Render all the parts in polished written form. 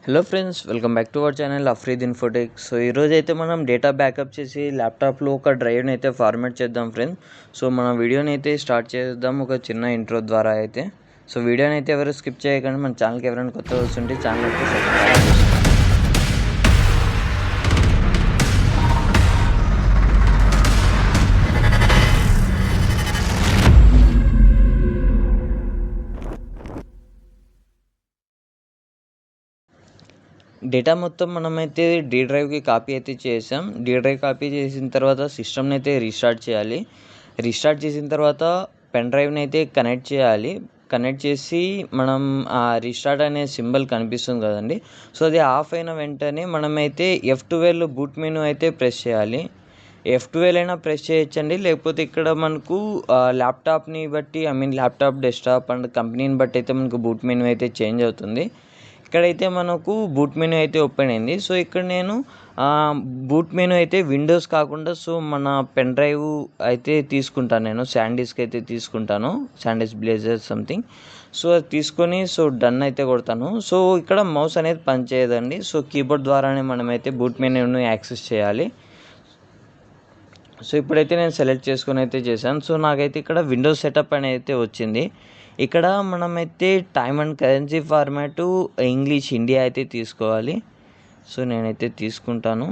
Hello friends, welcome back to our channel Afridi Infotech. So ఈరోజు అయితే మనం డేటా బ్యాకప్ చేసి ల్యాప్టాప్లో ఒక డ్రైవ్ని అయితే ఫార్మాట్ చేద్దాం ఫ్రెండ్స్. సో మన వీడియోని అయితే స్టార్ట్ చేద్దాం ఒక చిన్న ఇంట్రో ద్వారా అయితే. సో వీడియోని అయితే ఎవరు స్కిప్ చేయకండి. మన ఛానల్కి ఎవరైనా కొత్త వస్తుంటే ఛానల్ అయితే సబ్స్క్రైబ్ చేసుకోండి. డేటా మొత్తం మనమైతే డీ డ్రైవ్కి కాపీ అయితే చేసాం. డీ డ్రైవ్ కాపీ చేసిన తర్వాత సిస్టమ్ని అయితే రీస్టార్ట్ చేయాలి. రీస్టార్ట్ చేసిన తర్వాత పెన్ డ్రైవ్ని అయితే కనెక్ట్ చేయాలి. కనెక్ట్ చేసి మనం ఆ రీస్టార్ట్ అనే సింబల్ కనిపిస్తుంది కదండి, సో అది ఆఫ్ అయిన వెంటనే మనమైతే F12 బూట్ మెనూ అయితే ప్రెస్ చేయాలి. F12 అయినా ప్రెస్ చేయొచ్చండి, లేకపోతే ఇక్కడ మనకు ల్యాప్టాప్ని బట్టి ల్యాప్టాప్, డెస్క్టాప్ అండ్ కంపెనీని బట్టి అయితే మనకు బూట్ మెనూ అయితే చేంజ్ అవుతుంది. ఇక్కడైతే మనకు బూట్ మెనూ అయితే ఓపెన్ అయింది. సో ఇక్కడ నేను బూట్ మెనూ అయితే విండోస్ కాకుండా సో మన పెన్ డ్రైవ్ అయితే తీసుకుంటాను. నేను శాండిస్క్ అయితే తీసుకుంటాను, శాండిస్క్ బ్లేజర్ సంథింగ్. సో అది తీసుకొని సో డన్ అయితే కొడతాను. సో ఇక్కడ మౌస్ అనేది పనిచేయదండి. సో కీబోర్డ్ ద్వారానే మనమైతే బూట్ మెనూను యాక్సెస్ చేయాలి. సో ఇప్పుడైతే నేను సెలెక్ట్ చేసుకొని అయితే చేశాను. సో నాకైతే ఇక్కడ విండోస్ సెటప్ అనేది అయితే వచ్చింది. ఇక్కడ మనమైతే time and currency format English India అయితే తీసుకోవాలి. సో నేనైతే తీసుకుంటాను.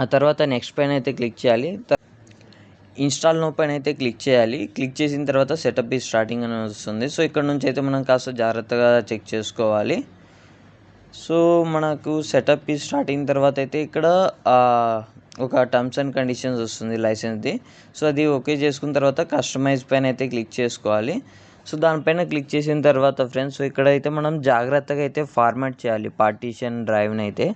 ఆ తర్వాత నెక్స్ట్ పైన అయితే క్లిక్ చేయాలి. ఇన్స్టాల్ నో పైన అయితే క్లిక్ చేయాలి. క్లిక్ చేసిన తర్వాత సెటప్ ఈ స్టార్టింగ్ అని వస్తుంది. సో ఇక్కడ నుంచి అయితే మనం కాస్త జాగ్రత్తగా చెక్ చేసుకోవాలి. సో మనకు సెటప్ ఈ స్టార్టింగ్ తర్వాత అయితే ఇక్కడ ఒక టర్మ్స్ అండ్ కండిషన్స్ వస్తుంది లైసెన్స్ది. సో అది ఓకే చేసుకున్న తర్వాత కస్టమైజ్ పైన అయితే క్లిక్ చేసుకోవాలి. సో దానిపైన క్లిక్ చేసిన తర్వాత ఫ్రెండ్స్, సో ఇక్కడైతే మనం జాగ్రత్తగా అయితే ఫార్మాట్ చేయాలి పార్టీషన్ డ్రైవ్ని అయితే.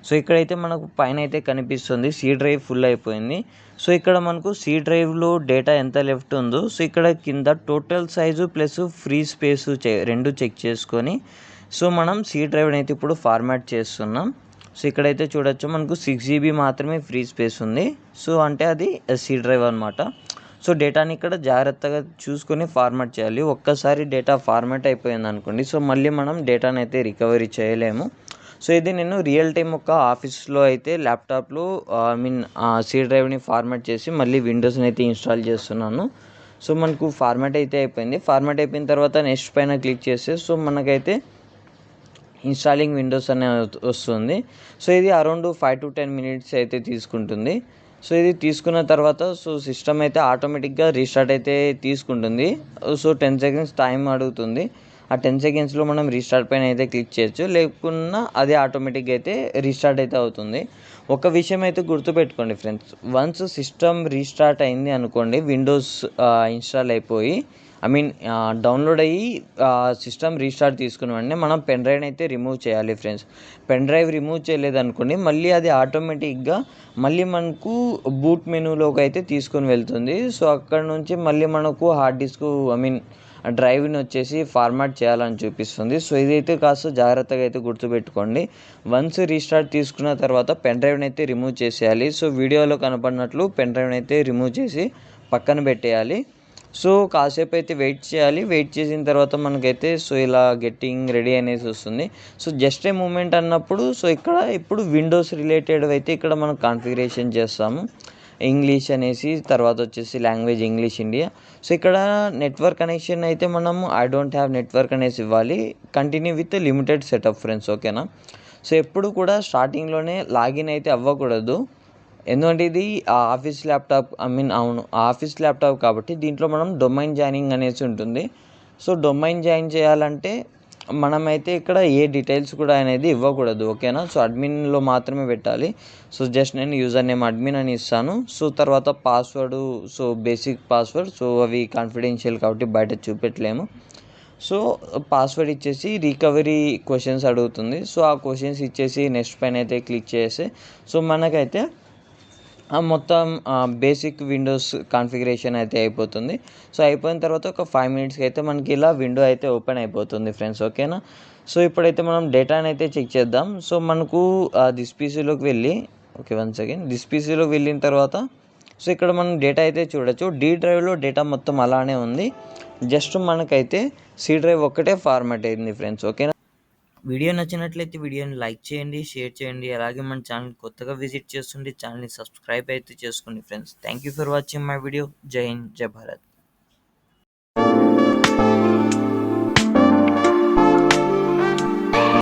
సో ఇక్కడైతే మనకు పైన అయితే కనిపిస్తుంది సి డ్రైవ్ ఫుల్ అయిపోయింది. సో ఇక్కడ మనకు సి డ్రైవ్లో డేటా ఎంత లెఫ్ట్ ఉందో, సో ఇక్కడ కింద total size plus free space రెండు చెక్ చేసుకొని సో మనం సి డ్రైవ్ని అయితే ఇప్పుడు ఫార్మాట్ చేస్తున్నాం. సో ఇక్కడైతే చూడొచ్చు మనకు 6 GB మాత్రమే ఫ్రీ స్పేస్ ఉంది. సో అంటే అది సి డ్రైవ్ అనమాట. సో డేటాని ఇక్కడ జాగ్రత్తగా చూసుకొని ఫార్మాట్ చేయాలి. ఒక్కసారి డేటా ఫార్మాట్ అయిపోయింది అనుకోండి, సో మళ్ళీ మనం డేటాని అయితే రికవరీ చేయలేము. సో ఇది నేను రియల్ టైం ఒక ఆఫీస్లో అయితే ల్యాప్టాప్లో సి డ్రైవ్ని ఫార్మాట్ చేసి మళ్ళీ విండోస్ని అయితే ఇన్స్టాల్ చేస్తున్నాను. సో మనకు ఫార్మాట్ అయితే అయిపోయింది. ఫార్మాట్ అయిపోయిన తర్వాత నెక్స్ట్ పైన క్లిక్ చేస్తే సో మనకైతే ఇన్స్టాలింగ్ విండోస్ అనే వస్తుంది. సో ఇది అరౌండ్ 5 to 10 minutes అయితే తీసుకుంటుంది. సో ఇది తీసుకున్న తర్వాత సో సిస్టమ్ అయితే ఆటోమేటిక్గా రీస్టార్ట్ అయితే తీసుకుంటుంది. సో 10 seconds టైం అడుగుతుంది. ఆ 10 secondsలో మనం రీస్టార్ట్ పైన అయితే క్లిక్ చేయొచ్చు, లేకున్నా అది ఆటోమేటిక్గా అయితే రీస్టార్ట్ అయితే అవుతుంది. ఒక విషయం అయితే గుర్తుపెట్టుకోండి ఫ్రెండ్స్, వన్స్ సిస్టమ్ రీస్టార్ట్ అయింది అనుకోండి, విండోస్ ఇన్స్టాల్ అయిపోయి డౌన్లోడ్ అయ్యి సిస్టమ్ రీస్టార్ట్ తీసుకున్న వెంటనే మనం పెన్ డ్రైవ్ని అయితే రిమూవ్ చేయాలి ఫ్రెండ్స్. పెన్ డ్రైవ్ రిమూవ్ చేయలేదనుకోండి, మళ్ళీ అది ఆటోమేటిక్గా మళ్ళీ మనకు బూట్ మెనూలోకి అయితే తీసుకొని వెళ్తుంది. సో అక్కడ నుంచి మళ్ళీ మనకు హార్డ్ డిస్క్ డ్రైవ్ని వచ్చేసి ఫార్మాట్ చేయాలని చూపిస్తుంది. సో ఇదైతే కాస్త జాగ్రత్తగా అయితే గుర్తుపెట్టుకోండి. వన్స్ రీస్టార్ట్ తీసుకున్న తర్వాత పెన్ డ్రైవ్ని అయితే రిమూవ్ చేసేయాలి. సో వీడియోలో కనపడినట్లు పెన్ డ్రైవ్ని అయితే రిమూవ్ చేసి పక్కన పెట్టేయాలి. సో కాసేపు అయితే వెయిట్ చేయాలి. వెయిట్ చేసిన తర్వాత మనకైతే సో ఇలా గెట్టింగ్ రెడీ అనేసి వస్తుంది. సో జస్ట్ ఏ మూమెంట్ అన్నప్పుడు సో ఇక్కడ ఇప్పుడు విండోస్ రిలేటెడ్ అయితే ఇక్కడ మనం కాన్ఫిగరేషన్ చేస్తాము. ఇంగ్లీష్ అనేసి, తర్వాత వచ్చేసి లాంగ్వేజ్ ఇంగ్లీష్ ఇండియా. సో ఇక్కడ నెట్వర్క్ కనెక్షన్ అయితే మనము ఐ డోంట్ హ్యావ్ నెట్వర్క్ అనేసి ఇవ్వాలి. Continue with limited setup friends, ఓకేనా. సో ఎప్పుడు కూడా స్టార్టింగ్లోనే లాగిన్ అయితే అవ్వకూడదు, ఎందుకంటే ఇది ఆఫీస్ ల్యాప్టాప్ ఆఫీస్ ల్యాప్టాప్ కాబట్టి దీంట్లో మనం డొమైన్ జాయినింగ్ అనేసి ఉంటుంది. సో డొమైన్ జాయిన్ చేయాలంటే మనమైతే ఇక్కడ ఏ డీటెయిల్స్ కూడా అనేది ఇవ్వకూడదు, ఓకేనా. సో అడ్మిన్లో మాత్రమే పెట్టాలి. సో జస్ట్ నేను యూజర్ నేమ్ అడ్మిన్ అని ఇస్తాను. సో తర్వాత password, so basic password, so అవి కాన్ఫిడెన్షియల్ కాబట్టి బయట చూపెట్టలేము. సో పాస్వర్డ్ ఇచ్చేసి రికవరీ క్వశ్చన్స్ అడుగుతుంది. సో ఆ క్వశ్చన్స్ ఇచ్చేసి నెక్స్ట్ పైన అయితే క్లిక్ చేసి సో మనకైతే మొత్తం బేసిక్ విండోస్ కాన్ఫిగరేషన్ అయితే అయిపోతుంది. సో అయిపోయిన తర్వాత ఒక 5 minutesకి అయితే మనకి ఇలా విండో అయితే ఓపెన్ అయిపోతుంది ఫ్రెండ్స్, ఓకేనా. సో ఇప్పుడైతే మనం డేటాని అయితే చెక్ చేద్దాం. సో మనకు దిస్ పీసీలోకి వెళ్ళి దిస్ పీసీలోకి వెళ్ళిన తర్వాత సో ఇక్కడ మనం డేటా అయితే చూడొచ్చు. డీ డ్రైవ్లో డేటా మొత్తం అలానే ఉంది, జస్ట్ మనకైతే సి డ్రైవ్ ఒక్కటే ఫార్మాట్ అయింది ఫ్రెండ్స్, ఓకేనా. వీడియో నచ్చినట్లయితే వీడియోని లైక్ చేయండి, షేర్ చేయండి. అలాగే మన ఛానల్ కొత్తగా విజిట్ చేస్తుంటే ఛానల్‌ని సబ్స్క్రైబ్ అయితే చేసుకోండి friends. Thank you for watching my video. జై హింద్, జై భారత్.